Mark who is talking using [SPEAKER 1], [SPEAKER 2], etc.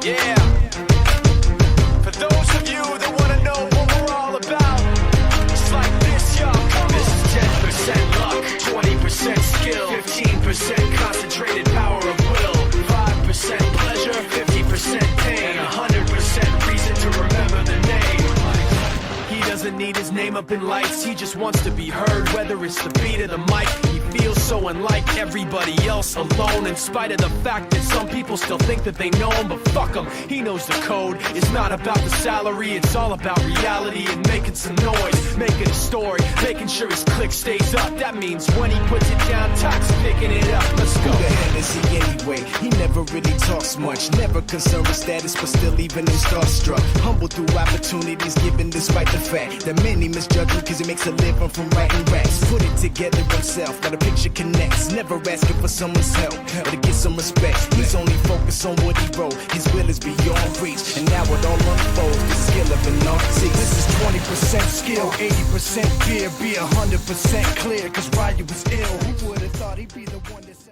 [SPEAKER 1] Yeah. For those of you that want to know what we're all about, it's like this, y'all. This is 10% luck, 20% skill, 15% concentrated power of will, 5% pleasure, 50% pain, 100% reason to remember the name. He doesn't need his name up in lights, he just wants to be heard, whether it's the beat of the mic. He feels so unlike everybody else, alone, in spite of the fact that some people still think that they know him, but fuck him, he knows the code. It's not about the salary, it's all about reality and making some noise, making a story, making sure his click stays up. That means when he puts it down, Tox picking it up. Let's go.
[SPEAKER 2] Who the hell is he anyway? He never really talks much, never concerned with status, but still even him starstruck. Humble through opportunities given despite the fact that many misjudge him cause he makes a living from writing raps. Put it together himself, got a picture connects, never asking for someone's help or to get some respect. He's only focused on what he wrote, his will is beyond reach, and now it all unfolds, the skill of an artist. This is 20% skill, 80% fear, be 100% clear, cause Ryu was ill. Who would've thought he'd be the one that's